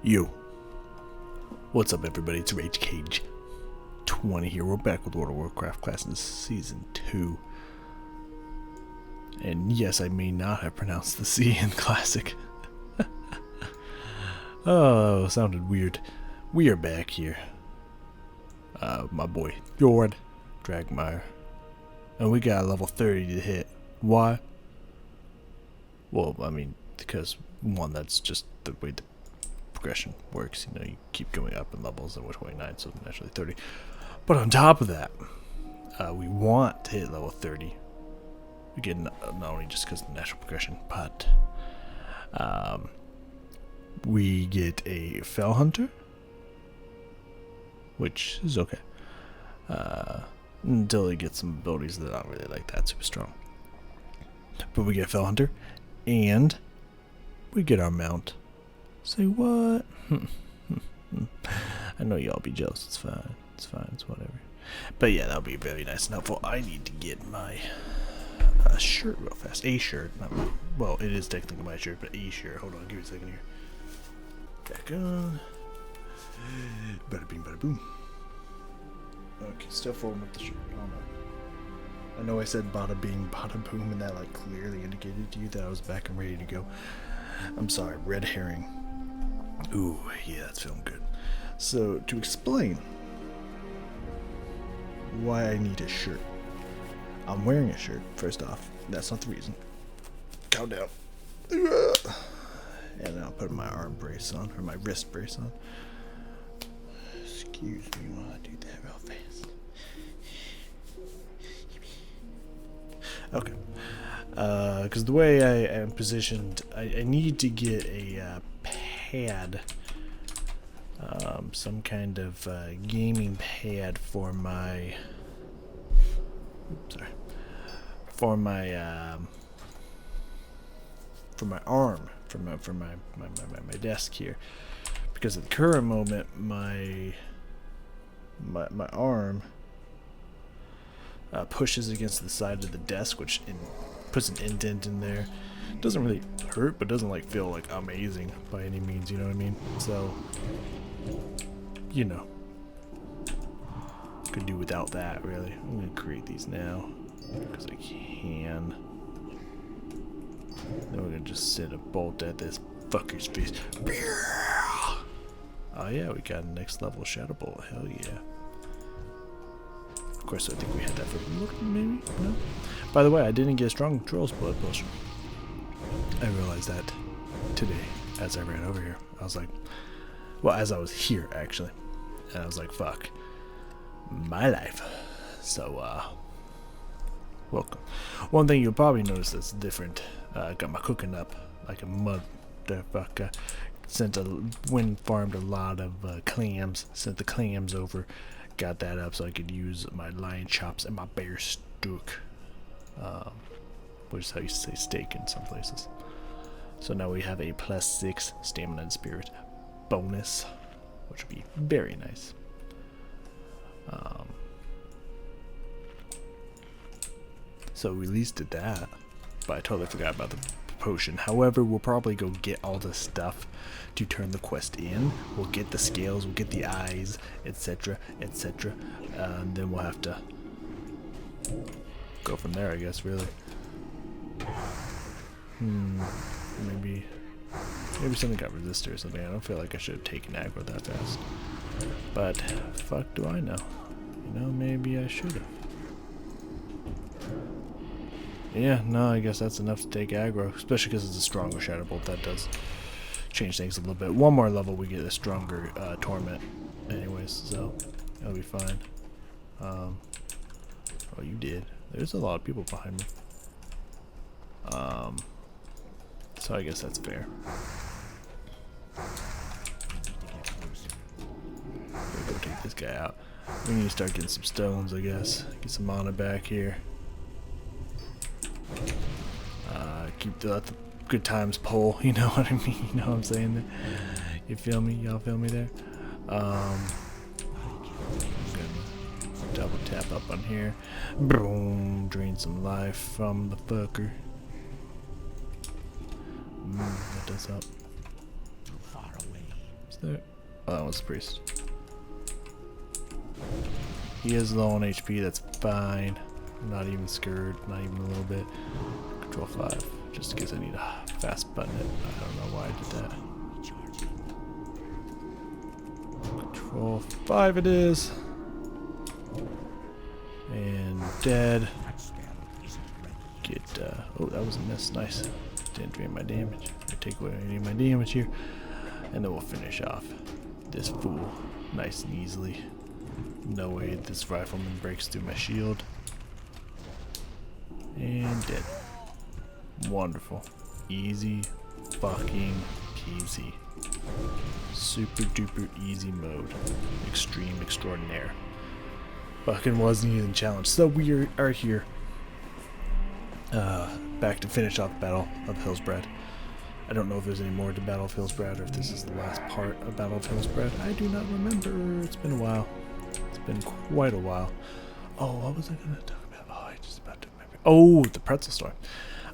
Yo, what's up everybody, it's Rage Cage 20 here. We're back with World of Warcraft Classics Season 2. And yes, I may not have pronounced the C in Classic. Oh, sounded weird. We are back here. My boy, Jord Dragmire. And we got a level 30 to hit. Why? Well, I mean, because one, that's just the way the progression works. You know, you keep going up in levels, and we're 29, so naturally 30. But on top of that, we want to hit level 30. Again, not only just because of the natural progression, but we get a Fell Hunter, which is okay. Until he gets some abilities that aren't really like that super strong. But we get Fell Hunter, and we get our mount. Say what? I know y'all be jealous. It's fine. It's fine. It's whatever. But yeah, that'll be very nice and helpful. I need to get my shirt real fast. A shirt. Not my, well, it is technically my shirt, but a shirt. Hold on. Give me a second here. Back on. Bada bing, bada boom. Okay, still forward with the shirt. Oh no. I know I said bada bing, bada boom, and that like clearly indicated to you that I was back and ready to go. I'm sorry, red herring. Ooh, yeah, that's feeling good. So, to explain why I need a shirt. I'm wearing a shirt, first off. That's not the reason. Calm down. And I'll put my arm brace on, or my wrist brace on. Excuse me while I do that real fast. Okay. Because the way I am positioned, I need to get a pad, some kind of gaming pad for my, for my arm, for my desk here, because at the current moment my arm pushes against the side of the desk, which puts an indent in there. Doesn't really hurt, but doesn't like feel like amazing by any means, you know what I mean? So, you know, could do without that really. I'm gonna create these now because I can. Then we're gonna just send a bolt at this fucker's face. Oh yeah, we got a next level shadow bolt. Hell yeah. Of course, I think we had that for maybe? No? By the way, I didn't get a strong Trolls Blood potion. I realized that today as I ran over here. I was like, well, as I was here actually. And I was like, fuck my life. So, welcome. One thing you'll probably notice that's different, I got my cooking up like a motherfucker. Farmed a lot of clams, sent the clams over. Got that up so I could use my lion chops and my bear steak, which is how you say steak in some places. So now we have a +6 stamina and spirit bonus, which would be very nice. So we at least did that, but I totally forgot about the potion. However, we'll probably go get all the stuff to turn the quest in. We'll get the scales, we'll get the eyes, etc, etc, and then we'll have to go from there, I guess, really. Maybe something got resistor or something. I don't feel like I should have taken aggro that fast, but fuck do I know. You know, maybe I should have. Yeah, no, I guess that's enough to take aggro, especially because it's a stronger Shadow Bolt. That does change things a little bit. One more level, we get a stronger Torment anyways, so that'll be fine. Oh, you did. There's a lot of people behind me. So I guess that's fair. Go take this guy out. We need to start getting some stones, I guess. Get some mana back here. Keep the good times pole, you know what I mean? You know what I'm saying there? You feel me? Y'all feel me there? I'm gonna double tap up on here. Boom! Drain some life from the fucker. That does help. there? Oh, that was the priest. He is low on HP, that's fine. Not even scared, not even a little bit. Control 5, just in case I need to fast button it. I don't know why I did that. Control 5 it is. And dead. Get, oh, that was a miss, nice. Didn't drain my damage. I take away any of my damage here. And then we'll finish off this fool nice and easily. No way this rifleman breaks through my shield. And dead. Wonderful. Easy fucking peasy. Super duper easy mode. Extreme extraordinaire. Fucking wasn't even challenged. So we are here. Back to finish off the Battle of Hillsbrad. I don't know if there's any more to Battle of Hillsbrad or if this is the last part of Battle of Hillsbrad. I do not remember. It's been a while. It's been quite a while. Oh, what was I going to talk about? Oh, I just about to remember. Oh, the pretzel store.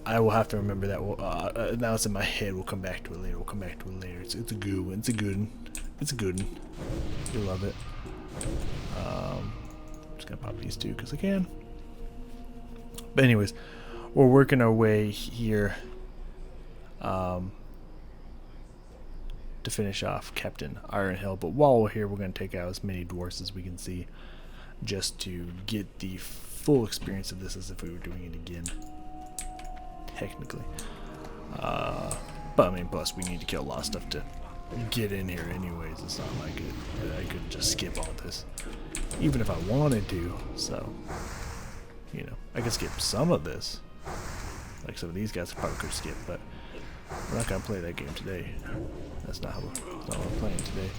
I will have to remember that. Now it's in my head. We'll come back to it later. It's a good one. It's a good one. It's a good one. You love it. I'm just going to pop these two because I can. But anyways, we're working our way here to finish off Captain Ironhill. But while we're here, we're going to take out as many dwarfs as we can see just to get the full experience of this as if we were doing it again. Technically. But I mean, plus we need to kill a lot of stuff to get in here anyways. It's not like I could just skip all this. Even if I wanted to. So, you know, I could skip some of this. Like some of these guys I probably could skip, but we're not going to play that game today. That's not what we're playing today.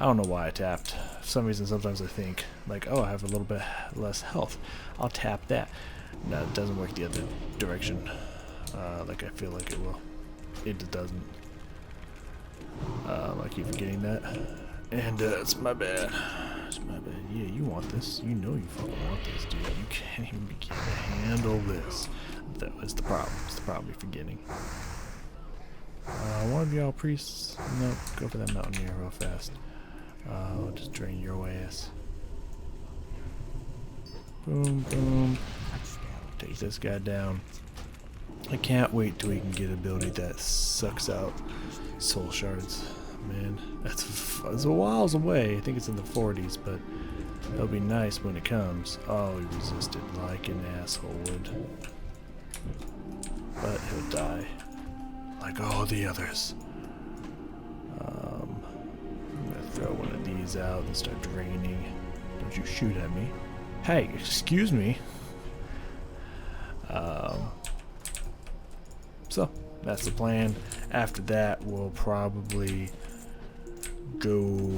I don't know why I tapped. For some reason, sometimes I think, like, oh, I have a little bit less health. I'll tap that. No, it doesn't work the other direction. Like I feel like it will. It doesn't. I keep forgetting that. And it's my bad. It's my bad. Yeah, you want this. You know you fucking want this, dude. You can't even begin to handle this. That was the problem. It's the problem you're forgetting. One of y'all priests. Nope. Go for that mountaineer real fast. I'll just drain your ass. Boom, boom. Take this guy down. I can't wait till we can get an ability that sucks out soul shards. Man, that's a whiles away. I think it's in the 40s, but it'll be nice when it comes. Oh, he resisted like an asshole would. But he'll die. Like all the others. I'm gonna throw one of these out and start draining. Don't you shoot at me. Hey, excuse me. So, that's the plan. After that, we'll probably go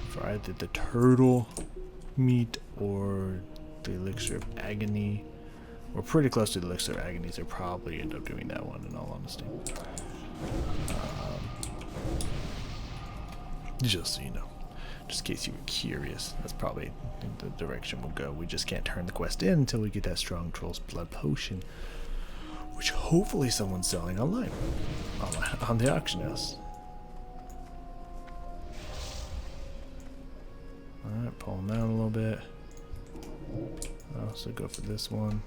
for either the turtle meat or the elixir of agony. We're pretty close to the elixir of agony, so probably end up doing that one in all honesty. Just so you know. Just in case you were curious, that's probably the direction we'll go. We just can't turn the quest in until we get that strong troll's blood potion, which hopefully someone's selling online on the auction house. Alright, pull them out a little bit. I'll also go for this one.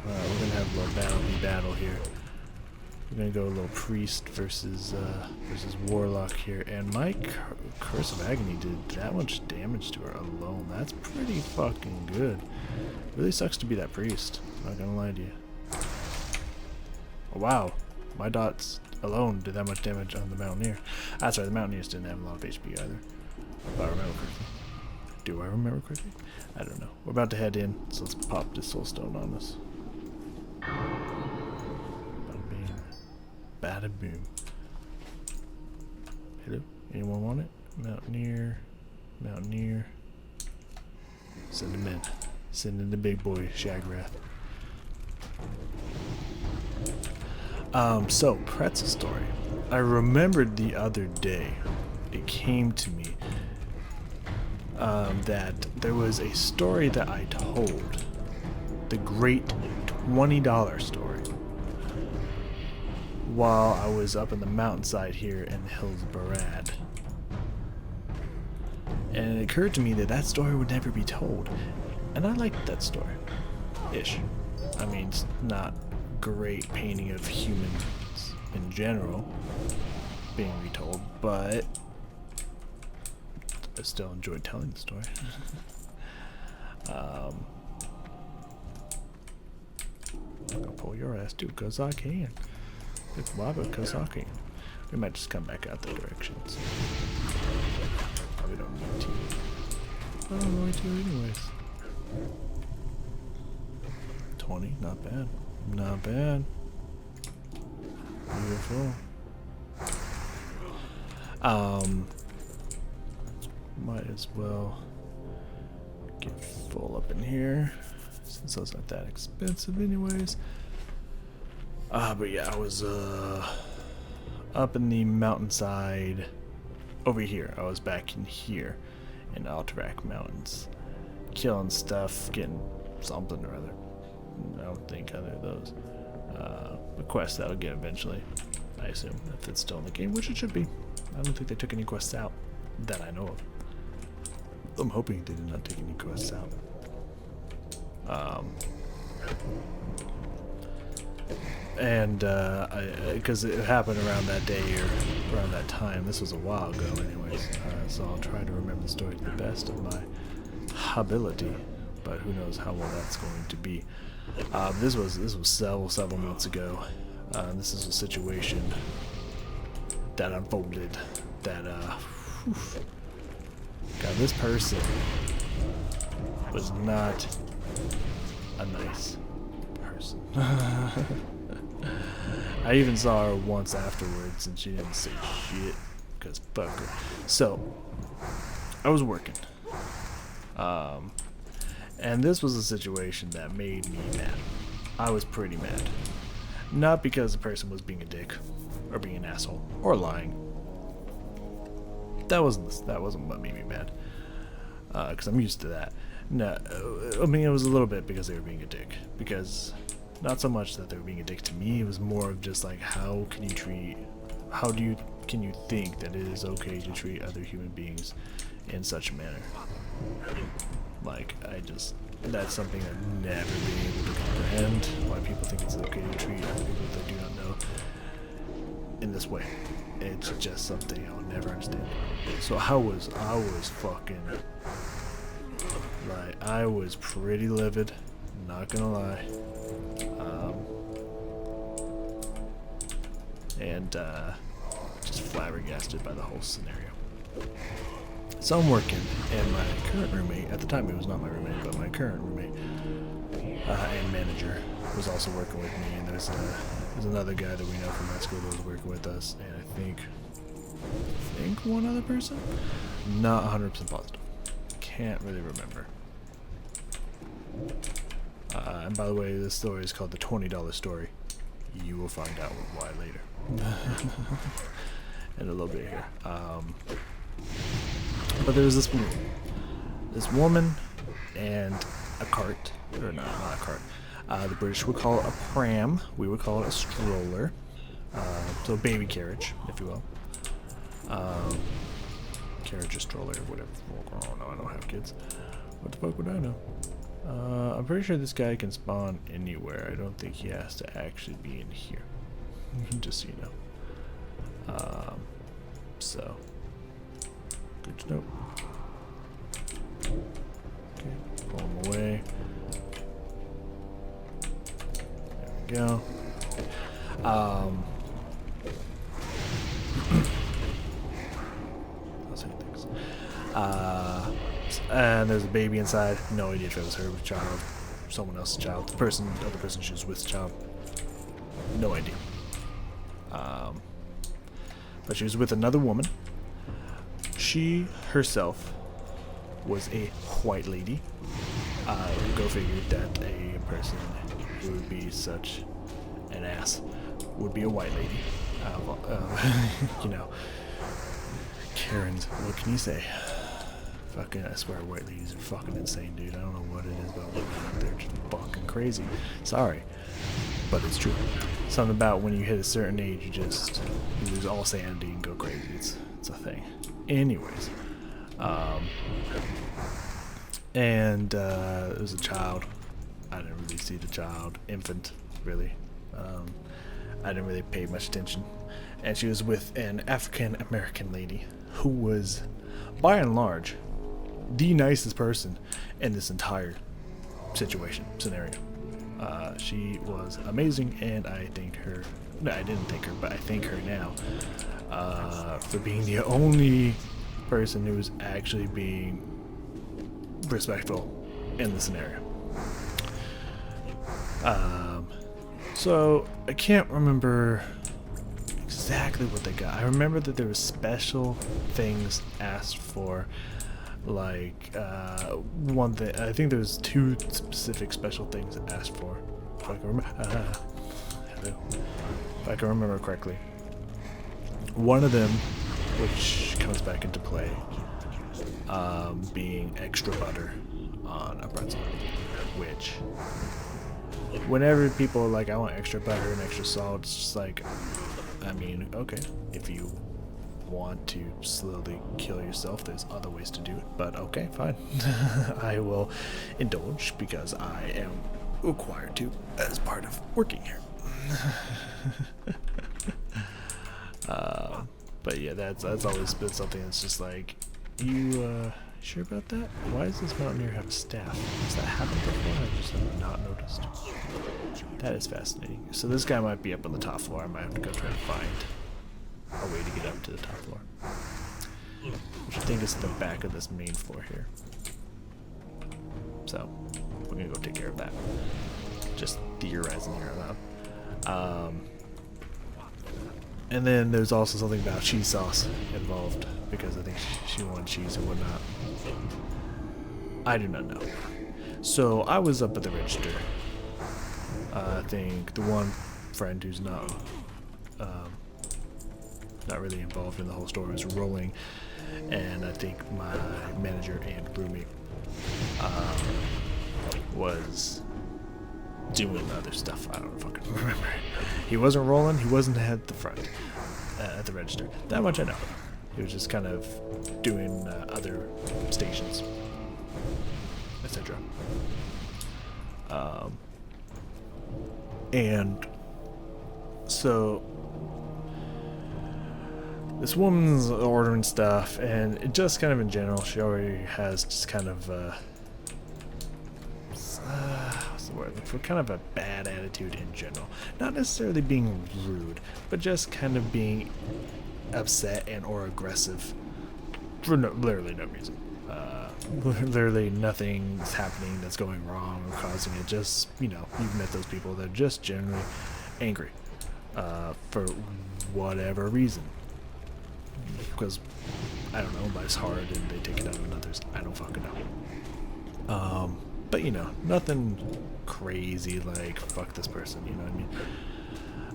Alright, we're gonna have a little battle here. We're gonna go a little priest versus warlock here, and my curse of agony did that much damage to her alone. That's pretty fucking good. Really sucks to be that priest. Not gonna lie to you. Oh, wow, my dots alone did that much damage on the mountaineer. That's right, the mountaineers didn't have a lot of HP either. If I remember correctly. Do I remember correctly? I don't know. We're about to head in, so let's pop this soul stone on us. Bada boom. Hello? Anyone want it? Mountaineer. Mountaineer. Send him in. Send in the big boy, Shagrath. So, pretzel story. I remembered the other day, it came to me, that there was a story that I told. The great $20 story. while I was up in the mountainside here in the hills of Barad. And it occurred to me that that story would never be told. And I liked that story. Ish. I mean, it's not great painting of humans in general being retold, but I still enjoyed telling the story. I'm gonna pull your ass too, cause I can. It's lava, cause I can. We might just come back out the directions. Probably don't need to. I don't know where to anyways. 20, not bad. Not bad. Beautiful. Might as well get full up in here, since those aren't that expensive anyways. But yeah, I was up in the mountainside over here. I was back in here in Alterac Mountains, killing stuff, getting something or other. I don't think either of those. A quest that I'll get eventually, I assume, if it's still in the game, which it should be. I don't think they took any quests out that I know of. I'm hoping they did not take any quests out. Because it happened around that day or around that time. This was a while ago anyways, so I'll try to remember the story to the best of my ability, but who knows how well that's going to be. This was several months ago. This is a situation that unfolded that God, this person was not a nice person. I even saw her once afterwards and she didn't say shit, because fuck her. So, I was working. And this was a situation that made me mad. I was pretty mad. Not because the person was being a dick, or being an asshole, or lying. That wasn't what made me mad. Because I'm used to that. No, I mean, it was a little bit because they were being a dick. Because, not so much that they were being a dick to me, it was more of just like, can you think that it is okay to treat other human beings in such a manner? Like, that's something I've never been able to comprehend, why people think it's okay to treat other people that they do not know in this way. It's just something I'll never understand. So I was fucking, like, I was pretty livid, not gonna lie. And just flabbergasted by the whole scenario. So I'm working, and my current roommate, at the time it was not my roommate, but my current roommate and manager was also working with me, and there's another guy that we know from high school that was working with us, and I think one other person? Not 100% positive. Can't really remember. And by the way, this story is called the $20 story. You will find out why later. In a little bit here. But there was this woman and a cart, or not a cart. The British would call it a pram. We would call it a stroller. So a baby carriage, if you will. Carriage or stroller, whatever. Oh no, I don't have kids. What the fuck would I know? I'm pretty sure this guy can spawn anywhere. I don't think he has to actually be in here. Just so you know. So, good to know. Okay, pull him away. There we go. I'll say things. And there's a baby inside. No idea if it was her child, someone else's child, the other person she was with child. No idea. But she was with another woman. She herself was a white lady. Go figure that a person who would be such an ass would be a white lady. You know, Karens, what can you say? Fucking, I swear white ladies are fucking insane, dude. I don't know what it is about women, they're just fucking crazy. Sorry. but it's true. Something about when you hit a certain age, you lose all sanity and go crazy. It's a thing. Anyways, it was a child. I didn't really see the child, infant, really. I didn't really pay much attention. And she was with an African American lady who was, by and large, the nicest person in this entire scenario. She was amazing, and I thanked her. No, I didn't thank her, but I thank her now for being the only person who was actually being respectful in the scenario. So I can't remember exactly what they got. I remember that there was special things asked for, like one thing. I think there was 2 specific special things asked for. If I can remember, if I can remember correctly. One of them, which comes back into play, being extra butter on a pretzel, which, whenever people are like, I want extra butter and extra salt, it's just like, I mean, okay, if you want to slowly kill yourself, there's other ways to do it, but okay, fine. I will indulge because I am required to as part of working here. But yeah, that's always been something that's just like, you sure about that? Why does this mountaineer have a staff? Has that happened before? I just have not noticed. That is fascinating. So this guy might be up on the top floor. I might have to go try to find a way to get up to the top floor, which I think is the back of this main floor here. So we're gonna go take care of that. Just theorizing here aloud. And then there's also something about cheese sauce involved, because I think she wanted cheese and whatnot. I do not know. So I was up at the register. I think the one friend who's not really involved in the whole story was rolling, and I think my manager and roommate was doing other stuff. I don't fucking remember. He wasn't rolling. He wasn't at the front at the register. That much I know. He was just kind of doing other stations, etc. And so this woman's ordering stuff, and it just kind of in general, she already has just kind of what's the word? For kind of a bad attitude in general. Not necessarily being rude, but just kind of being upset and or aggressive for literally no reason. Literally nothing's happening that's going wrong or causing it. Just, you know, you've met those people that are just generally angry for whatever reason. Because, I don't know, life's hard and they take it out on others. I don't fucking know. But, you know, nothing crazy like, fuck this person, you know what I mean?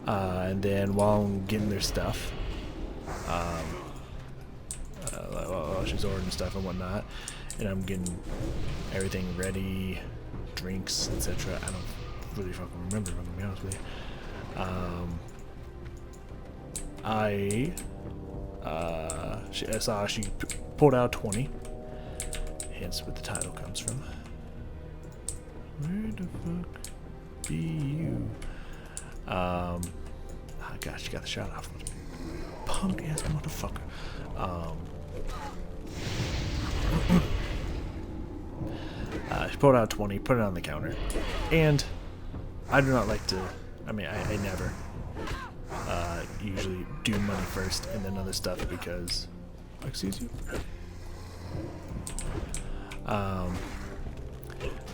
And then while I'm getting their stuff, while she's ordering stuff and whatnot, and I'm getting everything ready, drinks, etc. I don't really fucking remember, if I'm gonna be honest with you. I saw she pulled out 20, hence where the title comes from. Where the fuck be you? Oh gosh, she got the shot off. Punk ass motherfucker. She pulled out 20, put it on the counter, and I do not like to, I mean, I never usually do money first and then other stuff because, excuse you?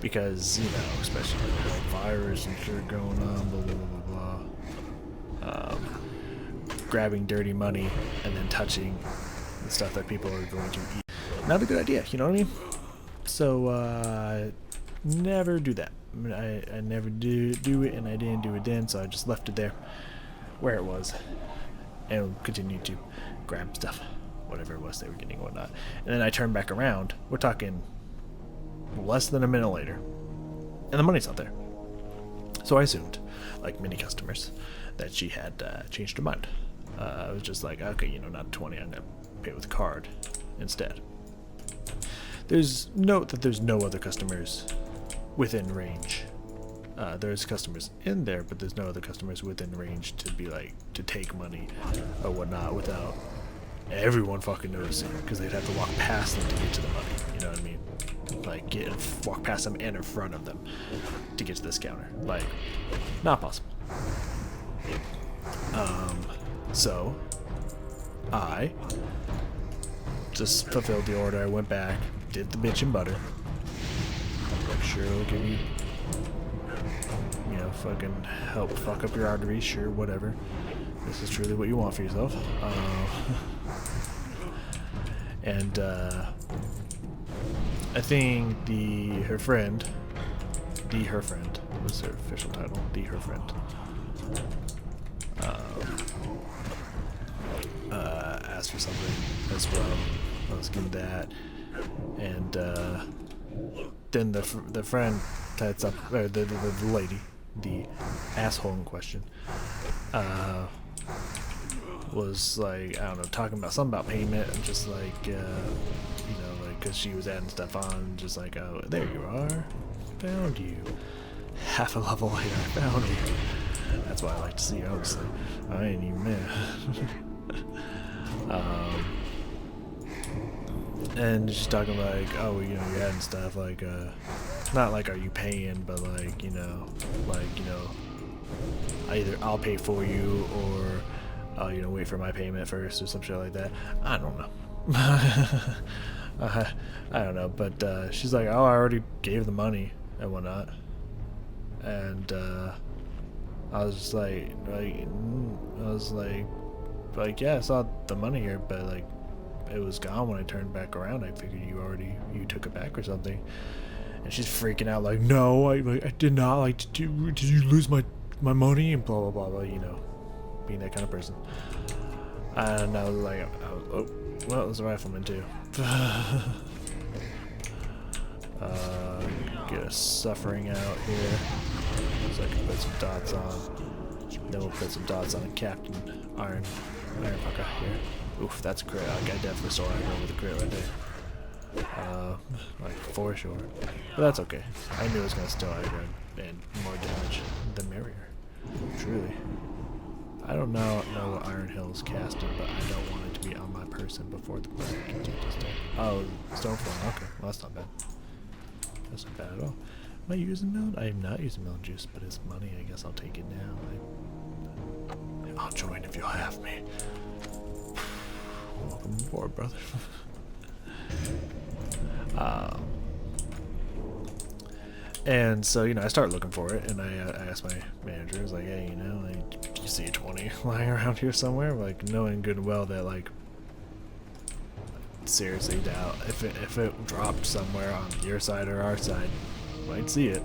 Because, you know, especially with the virus and shit going on, blah, blah, blah, blah, blah. Grabbing dirty money and then touching the stuff that people are going to eat. Not a good idea, you know what I mean? So, never do that. I mean, I never do it, and I didn't do it then, so I just left it there where it was and continued to grab stuff, whatever it was they were getting and whatnot. And then I turned back around. We're talking less than a minute later, and the money's not there. So I assumed, like many customers, that she had changed her mind. I was just like, okay, you know, not 20, I'm gonna pay with a card instead. Note that there's no other customers within range. There's customers in there, but there's no other customers within range to be like, to take money or whatnot without everyone fucking noticing, because they'd have to walk past them to get to the money, you know what I mean? Like, walk past them and in front of them to get to this counter. Like, not possible. So I just fulfilled the order. I went back, did the bitch and butter. Like, sure, it'll give you, you know, fucking help fuck up your arteries, sure, whatever. This is truly what you want for yourself. And I think her friend was her official title, her friend. Asked for something as well. I was given that, and then the friend types up, or the lady, the asshole in question, was like, I don't know, talking about something about payment, and just like, you know, like, because she was adding stuff on, just like, oh, there you are, found you. Half a level later, I found you. That's why I like to see you, honestly. I ain't even mad. And she's talking like, oh, you know, you're adding stuff, like, not like, are you paying, but like, you know, I'll pay for you, or you know, wait for my payment first, or some shit like that. I don't know. I don't know, but she's like, oh, I already gave the money and whatnot, and I was just like, yeah, I saw the money here, but like, it was gone when I turned back around. I figured you took it back or something. And she's freaking out like, no, I did not, like, did you lose my money, and blah blah blah blah, you know, being that kind of person. And I was like, oh, well, there's a rifleman too. Get a suffering out here, so I can put some dots on. Then we'll put some dots on Captain Iron Fucker here. Oof, that's a crit. Like, I definitely saw aggro with a crit right there. Like, for sure. But that's okay. I knew it was gonna still aggro and more damage, the merrier. Truly. I don't know what Iron Hill is casting, but I don't want it to be on my person before the player can take this day. Oh, Stonefall. Okay, well, that's not bad. That's not bad at all. Am I using melon? I am not using melon juice, but it's money. I guess I'll take it now. I'll join if you'll have me. Welcome aboard, brother. And so, you know, I start looking for it, and I asked my manager, I was like, hey, you know, like, do you see a 20 lying around here somewhere? Like, knowing good and well that, like, seriously doubt if it dropped somewhere on your side or our side, might see it.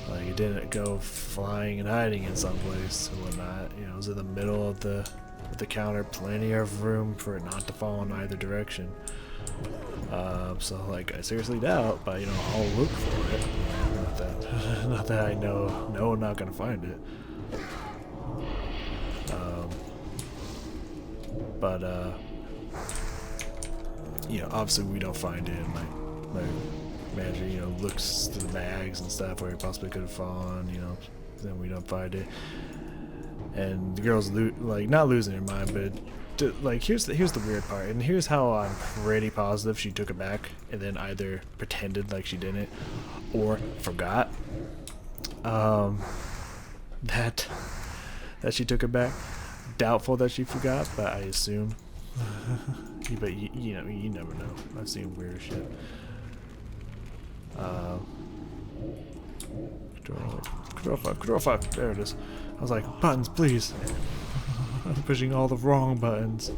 Like, it didn't go flying and hiding in some place and whatnot. You know, it was in the middle of the counter, plenty of room for it not to fall in either direction. So, like, I seriously doubt, but, you know, I'll look for it. Not that I know I'm not gonna find it. But you know, obviously we don't find it. My manager, you know, looks through the bags and stuff where it possibly could have fallen, you know, then we don't find it. And the girl's like, not losing her mind, but like, here's the weird part, and here's how I'm pretty positive she took it back and then either pretended like she didn't or forgot that she took it back. Doubtful that she forgot, but I assume. But you know, you never know. I've seen weird shit. Control 5. There it is. I was like, buttons, please. I'm pushing all the wrong buttons.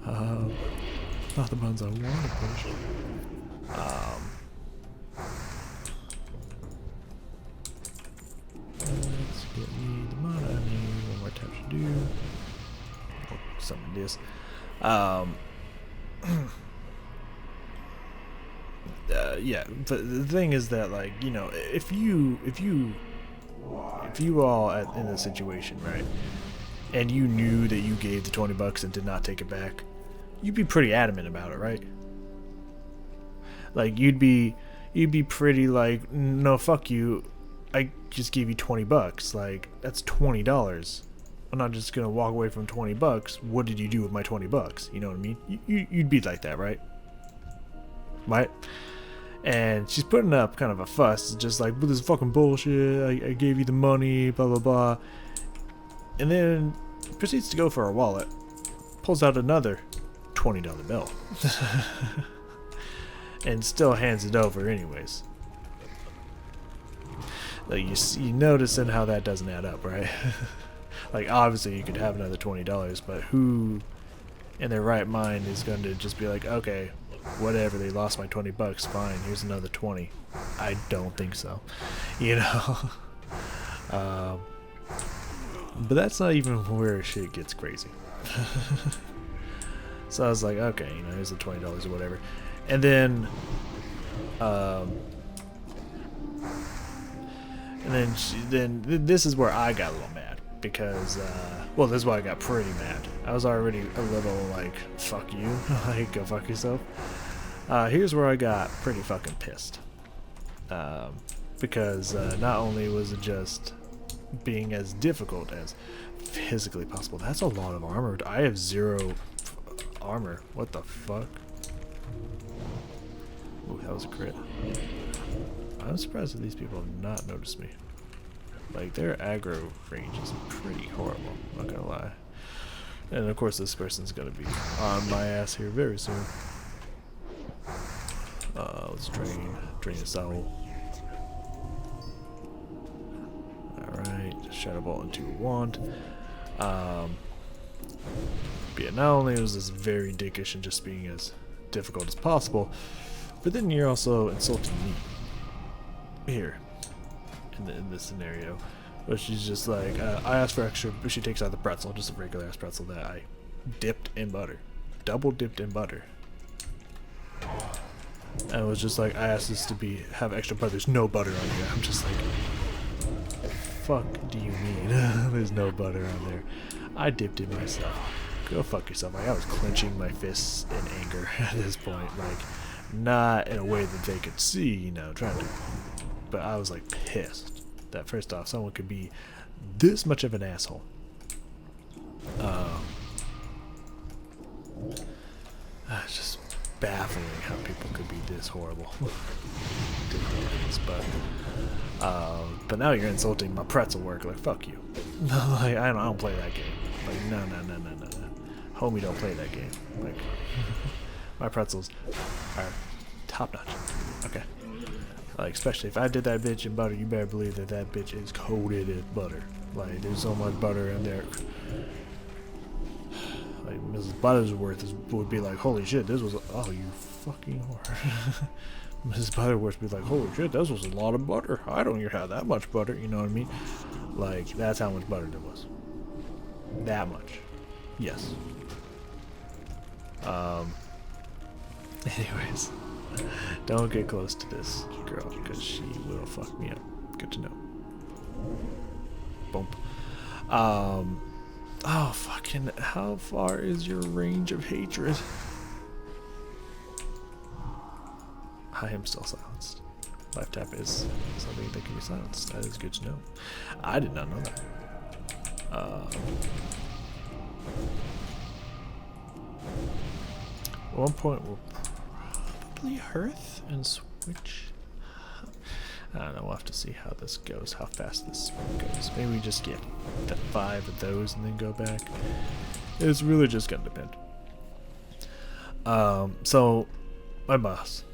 Not the buttons I want to push. Let's get me the mana I need. One more tap to do. Or something this. Yeah, but the thing is that, like, you know, if you if you were all in this situation, right, and you knew that you gave the 20 bucks and did not take it back, you'd be pretty adamant about it, right? Like you'd be pretty like, no, fuck you, I just gave you 20 bucks. Like that's $20. I'm not just gonna walk away from 20 bucks. What did you do with my 20 bucks? You know what I mean? You'd be like that, right? Right? And she's putting up kind of a fuss, just like, this is fucking bullshit. I gave you the money, blah blah blah. And then proceeds to go for her wallet, pulls out another $20 bill, and still hands it over anyways. Like you noticing how that doesn't add up, right? Like obviously you could have another $20, but who in their right mind is going to just be like, okay, whatever, they lost my 20 bucks, fine, here's another 20. I don't think so, you know. But that's not even where shit gets crazy. So I was like, okay, you know, here's the $20 or whatever. And then this is where I got a little mad because well, this is why I got pretty mad. I was already a little like, fuck you, like go fuck yourself. Here's where I got pretty fucking pissed, because not only was it just being as difficult as physically possible. That's a lot of armor. I have 0 armor. What the fuck? Ooh, that was a crit. I'm surprised that these people have not noticed me. Like, their aggro range is pretty horrible, I'm not gonna lie. And of course this person's gonna be on my ass here very soon. Let's drain this out. Alright, Shadow Bolt into a wand. But yeah, not only was this very dickish and just being as difficult as possible, but then you're also insulting me here in this scenario, where she's just like, I asked for extra, but she takes out the pretzel, just a regular ass pretzel that I dipped in butter, double dipped in butter, and it was just like, I asked this to have extra butter. There's no butter on here. I'm just like, fuck do you mean? There's no butter on there. I dipped it myself. Go fuck yourself. Like, I was clenching my fists in anger at this point, like not in a way that they could see, you know, trying to, but I was like pissed that first off someone could be this much of an asshole. It's just baffling how people could be this horrible. But now you're insulting my pretzel work. Like, fuck you. Like, I don't play that game. Like, no, homie, don't play that game. Like, my pretzels are top notch. Okay. Like, especially if I did that bitch in butter, you better believe that that bitch is coated in butter. Like, there's so much butter in there. Like, Mrs. Buttersworth would be like, holy shit, this was, oh, you fucking whore. Mrs. Butterworth would be like, holy shit, this was a lot of butter. I don't even have that much butter, you know what I mean? Like, that's how much butter there was. That much. Yes. Anyways, don't get close to this girl because she will fuck me up. Good to know. Bump. Oh, fucking, how far is your range of hatred? I am still silenced. Life tap is something that can be silenced. That is good to know. I did not know that. At one point we'll probably hearth and switch. I don't know, we'll have to see how this goes, how fast this goes. Maybe we just get the 5 of those and then go back. It's really just gonna depend. So my boss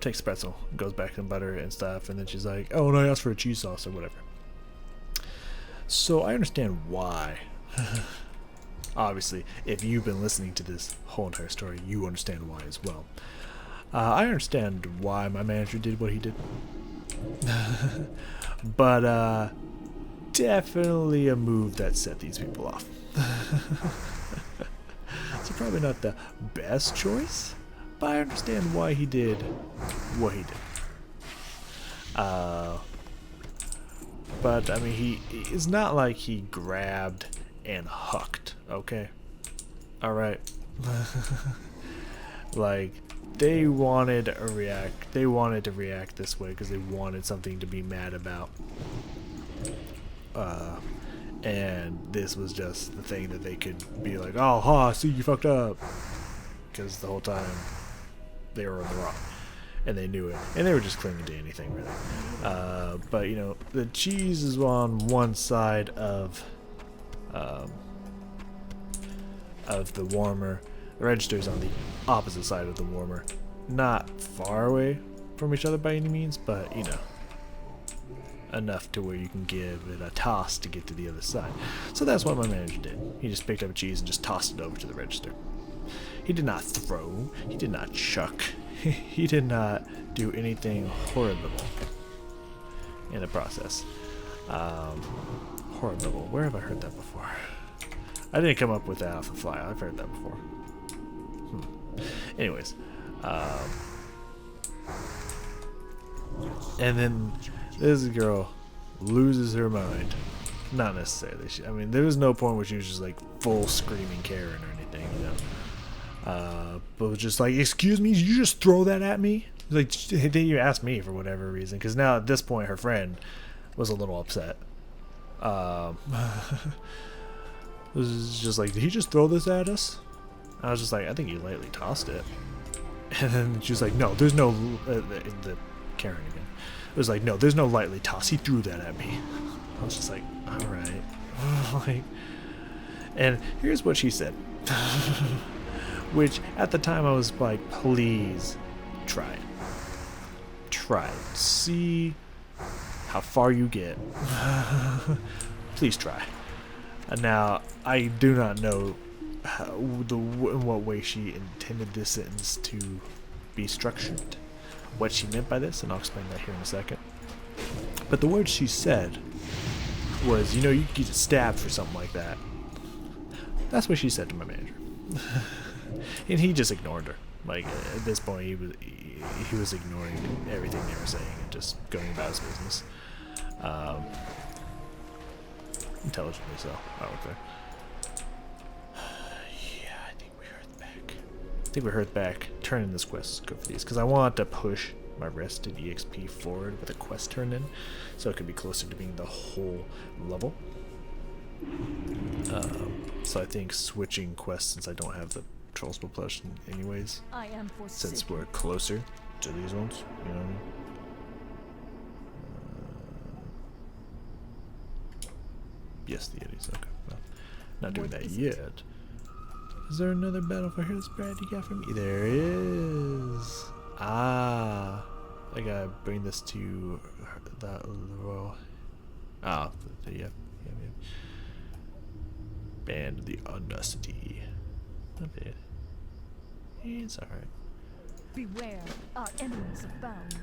takes the pretzel, goes back in butter and stuff, and then she's like, oh, and I asked for a cheese sauce or whatever. So I understand why. Obviously, if you've been listening to this whole entire story, you understand why as well. I understand why my manager did what he did. But definitely a move that set these people off. So probably not the best choice, but I understand why he did what he did. But I mean, it's not like he grabbed and hucked. Okay, all right. Like they wanted a react. They wanted to react this way because they wanted something to be mad about. And this was just the thing that they could be like, oh, ha, see, you fucked up. Because the whole time they were on the wrong. And they knew it. And they were just clinging to anything, really. But, you know, the cheese is on one side of the warmer. The register's on the opposite side of the warmer. Not far away from each other by any means, but, you know, enough to where you can give it a toss to get to the other side. So that's what my manager did. He just picked up a cheese and just tossed it over to the register. He did not throw. He did not chuck. He did not do anything horrible in the process. Horrible. Where have I heard that before? I didn't come up with that off the fly. I've heard that before. Anyways. And then this girl loses her mind. Not necessarily. I mean, there was no point where she was just like full screaming Karen or anything, you know. But was just like, excuse me, did you just throw that at me? Like, did you ask me for whatever reason? Because now at this point, her friend was a little upset. It was just like, did he just throw this at us? I was just like, I think he lightly tossed it. And then she was like, no, there's no the Karen again. It was like, no, there's no lightly toss. He threw that at me. I was just like, all right. Like, and here's what she said. Which, at the time, I was like, please try it. Try it. See how far you get. Please try. And now, I do not know in what way she intended this sentence to be structured. What she meant by this, and I'll explain that here in a second. But the word she said was, you know, you could get stabbed for something like that. That's what she said to my manager. And he just ignored her. Like, at this point, he was ignoring everything they were saying and just going about his business. Intelligently so, I would say. Yeah, I think we heard back. Turn in this quest. Go for these. Because I want to push my rested EXP forward with a quest turned in. So it could be closer to being the whole level. So I think switching quests, since I don't have the Troll Spell Plush anyways, since we're closer to these ones, you know what I mean? Yes, the Yetis, okay. Well, not doing that yet. Is there another battle for Hearth Brad you got for me? There is. I gotta bring this to the royal. Yeah. Band of the Audacity. Not bad. It's alright. Beware, our enemies abound.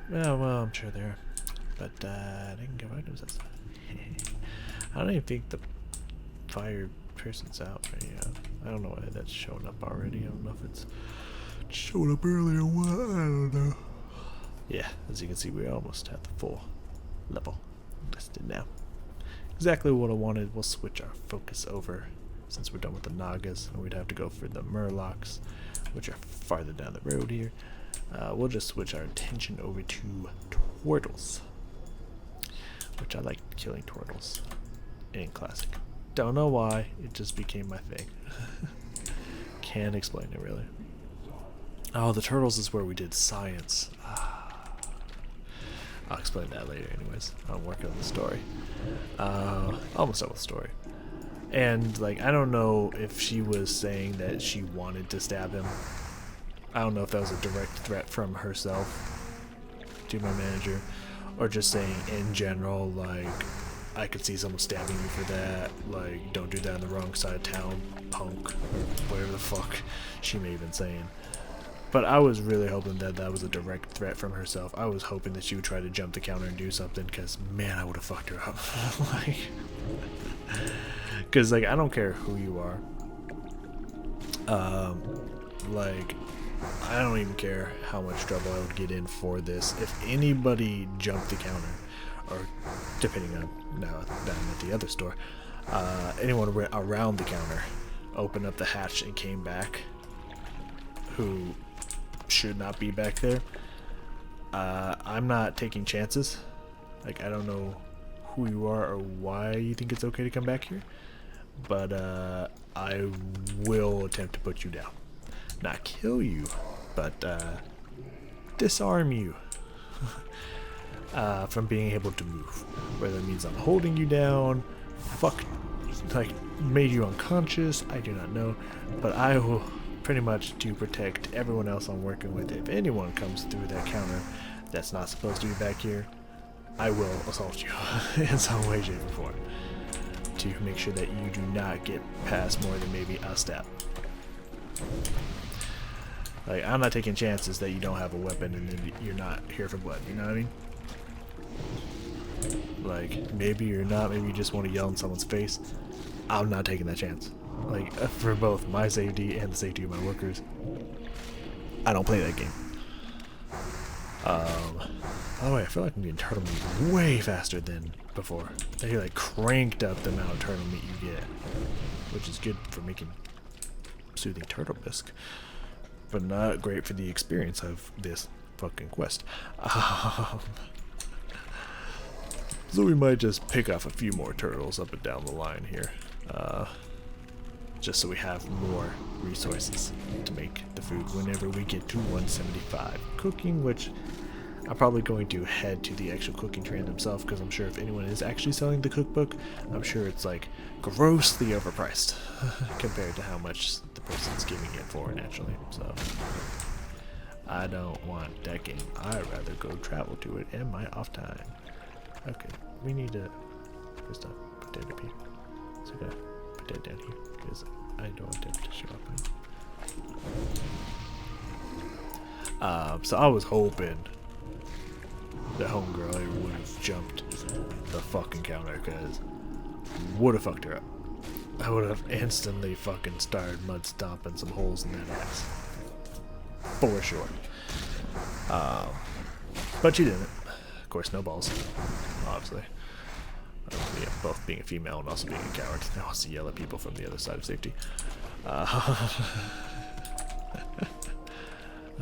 Well, I'm sure they are. But I didn't go out. I don't even think the fire person's out right yet. I don't know why that's showing up already. I don't know if it's showed up earlier or what. I don't know. Yeah, as you can see, we almost have the full level listed now. Exactly what I wanted. We'll switch our focus over since we're done with the Nagas, and we'd have to go for the Murlocs, which are farther down the road here. We'll just switch our attention over to Turtles, which I like killing Turtles in Classic. Don't know why, it just became my thing. Can't explain it really. Oh, the Turtles is where we did science. I'll explain that later anyways. I'm working on the story. Almost done with the story. And, like, I don't know if she was saying that she wanted to stab him. I don't know if that was a direct threat from herself to my manager, or just saying in general, like, I could see someone stabbing you for that, like, don't do that on the wrong side of town, punk, or whatever the fuck she may have been saying. But I was really hoping that that was a direct threat from herself. I was hoping that she would try to jump the counter and do something, because, man, I would have fucked her up. Like, because, like, I don't care who you are. Like, I don't even care how much trouble I would get in for this. If anybody jumped the counter or depending on now that I'm at the other store, anyone around the counter opened up the hatch and came back who should not be back there. I'm not taking chances. Like, I don't know who you are or why you think it's okay to come back here, but I will attempt to put you down. Not kill you, but disarm you from being able to move. Whether it means I'm holding you down, made you unconscious, I do not know, but I will pretty much to protect everyone else I'm working with. If anyone comes through that counter that's not supposed to be back here, I will assault you in some way, shape, or form to make sure that you do not get past more than maybe a step. Like, I'm not taking chances that you don't have a weapon and then you're not here for blood, you know what I mean? Like, maybe you're not, maybe you just want to yell in someone's face. I'm not taking that chance. Like, for both my safety and the safety of my workers, I don't play that game. By the way, I feel like I'm getting turtle meat way faster than before. They like cranked up the amount of turtle meat you get, which is good for making soothing turtle bisque, but not great for the experience of this fucking quest. So we might just pick off a few more turtles up and down the line here, just so we have more resources to make the food whenever we get to 175 cooking, which I'm probably going to head to the actual cooking train themselves, because I'm sure if anyone is actually selling the cookbook, I'm sure it's like grossly overpriced compared to how much the person's giving it for naturally. So I don't want that game. I'd rather go travel to it in my off time. Okay, we need to first off put that up here. So I gotta put that down here because I don't want that to show up. So I was hoping the homegirl would have jumped the fucking counter, because would have fucked her up. I would have instantly fucking started mud stomping some holes in that ass. For sure. But she didn't. Of course, no balls. Obviously. Yeah, both being a female and also being a coward. Now wants to yell at people from the other side of safety.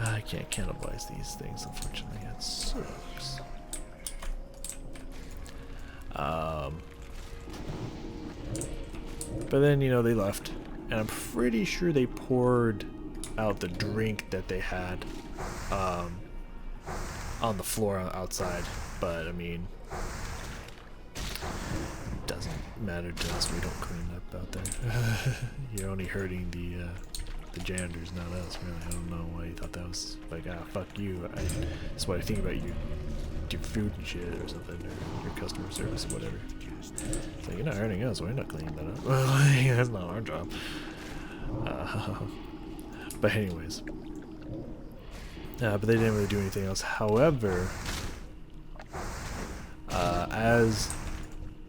I can't cannibalize these things, unfortunately. It sucks. But then, you know, they left, and I'm pretty sure they poured out the drink that they had on the floor outside. But I mean, it doesn't matter to us. We don't clean up out there. You're only hurting the janitors, not us, really. I don't know why you thought that was like, fuck you. That's what I think about you, your food and shit or something, or your customer service or whatever. It's like, you're not hurting us, we're not cleaning that up. That's not our job. But anyways. But they didn't really do anything else. However, as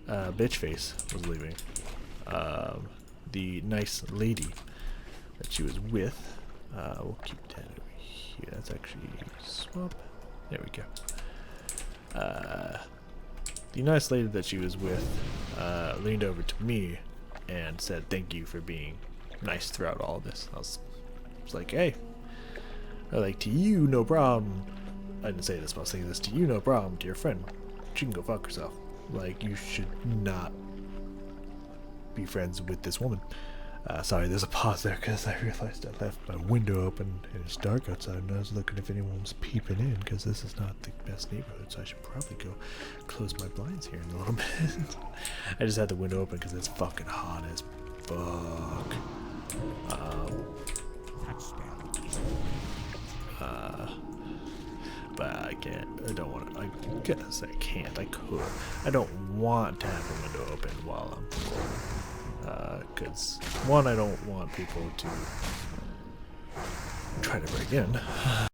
Bitchface was leaving, the nice lady that she was with, we'll keep that over here. That's actually swap. There we go. The nice lady that she was with leaned over to me and said thank you for being nice throughout all of this. I was like, hey, like, to you, no problem. I didn't say this, but I was saying this, to you, no problem. To your friend, she can go fuck herself. Like, you should not be friends with this woman. Sorry, there's a pause there because I realized I left my window open and it's dark outside, and I was looking if anyone's peeping in, because this is not the best neighborhood, so I should probably go close my blinds here in a little bit. I just had the window open because it's fucking hot as fuck. But I can't, I don't want to, I guess I can't, I could. I don't want to have the window open while I'm recording. Because, one, I don't want people to try to break in.